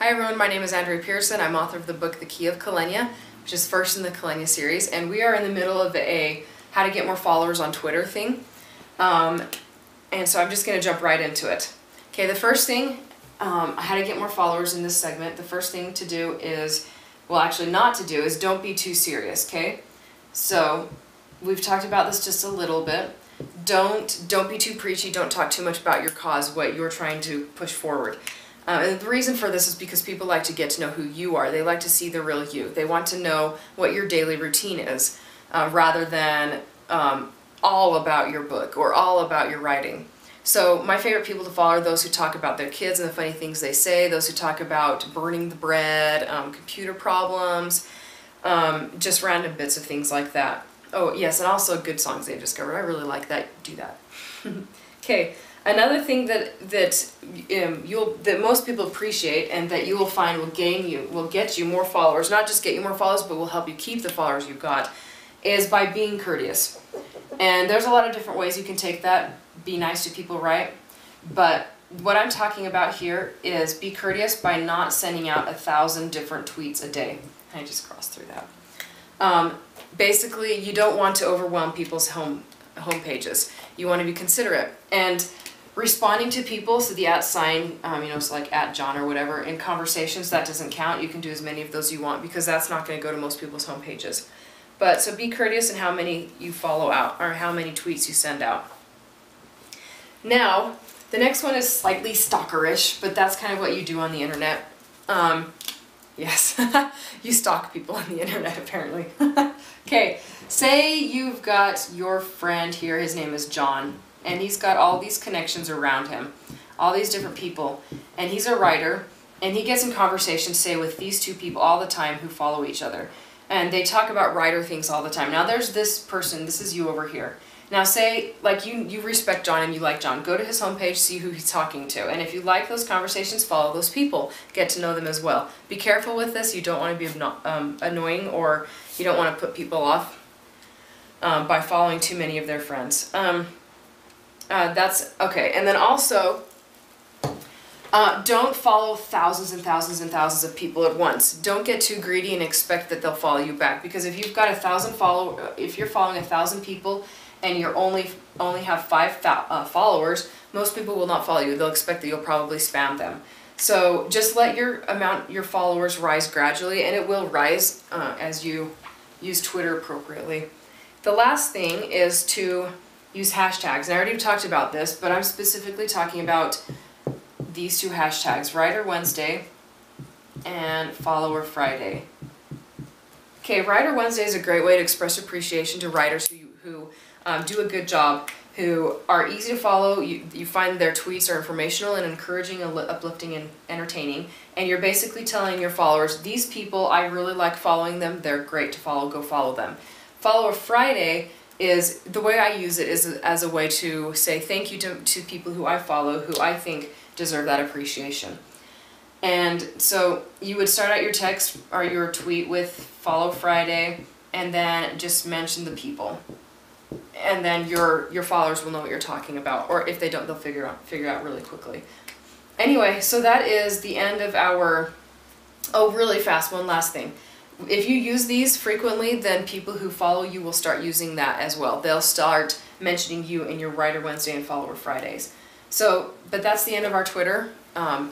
Hi everyone, my name is Andrea Pearson. I'm author of the book The Key of Kilenya, which is first in the Kilenya series, and we are in the middle of a how to get more followers on Twitter thing. And so I'm just going to jump right into it. Okay, the first thing, how to get more followers in this segment, the first thing to do is, well actually not to do, is don't be too serious, okay? So we've talked about this just a little bit. Don't be too preachy, don't talk too much about your cause, what you're trying to push forward. And the reason for this is because people like to get to know who you are. They like to see the real you. They want to know what your daily routine is, rather than all about your book or all about your writing. So my favorite people to follow are those who talk about their kids and the funny things they say, those who talk about burning the bread, computer problems, just random bits of things like that. Oh yes, and also good songs they've discovered. I really like that. Do that. Okay. Another thing that most people appreciate and that you will find will get you more followers, not just get you more followers, but will help you keep the followers you've got, is by being courteous. And there's a lot of different ways you can take that. Be nice to people, right? But what I'm talking about here is be courteous by not sending out 1,000 different tweets a day. I just crossed through that. Basically, you don't want to overwhelm people's home pages. You want to be considerate. And responding to people, so the @ sign, so like @John or whatever, in conversations, that doesn't count. You can do as many of those you want because that's not going to go to most people's home pages. But so be courteous in how many you follow out or how many tweets you send out. Now, the next one is slightly stalkerish, but that's kind of what you do on the internet. Yes, you stalk people on the internet apparently. Okay, say you've got your friend here, his name is John, and he's got all these connections around him, all these different people, and he's a writer, and he gets in conversations, say, with these two people all the time who follow each other, and they talk about writer things all the time. Now there's this person, this is you over here. Now say, like, you respect John and you like John, go to his homepage, see who he's talking to, and if you like those conversations, follow those people, get to know them as well. Be careful with this, you don't want to be annoying, or you don't want to put people off by following too many of their friends. That's okay. And then also, don't follow thousands and thousands and thousands of people at once. Don't get too greedy and expect that they'll follow you back, because if you've got 1,000 if you're following 1,000 people and you only have 5 followers, most people will not follow you. They'll expect that you'll probably spam them. So just let your followers rise gradually, and it will rise as you use Twitter appropriately. The last thing is to use hashtags. And I already talked about this, but I'm specifically talking about these two hashtags, Writer Wednesday and Follower Friday. Okay, Writer Wednesday is a great way to express appreciation to writers who do a good job, who are easy to follow. You find their tweets are informational and encouraging, uplifting, and entertaining, and you're basically telling your followers, these people, I really like following them, they're great to follow, go follow them. Follower Friday is, the way I use it is as a way to say thank you to people who I follow, who I think deserve that appreciation. And so you would start out your text or your tweet with Follow Friday, and then just mention the people. And then your followers will know what you're talking about, or if they don't, they'll figure out really quickly. Anyway, so that is the end of our, oh really fast, one last thing. If you use these frequently, then people who follow you will start using that as well. They'll start mentioning you in your Writer Wednesday and Follower Fridays. So, but that's the end of our Twitter.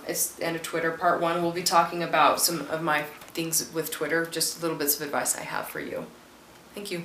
It's the end of Twitter. Part 1, we'll be talking about some of my things with Twitter, just little bits of advice I have for you. Thank you.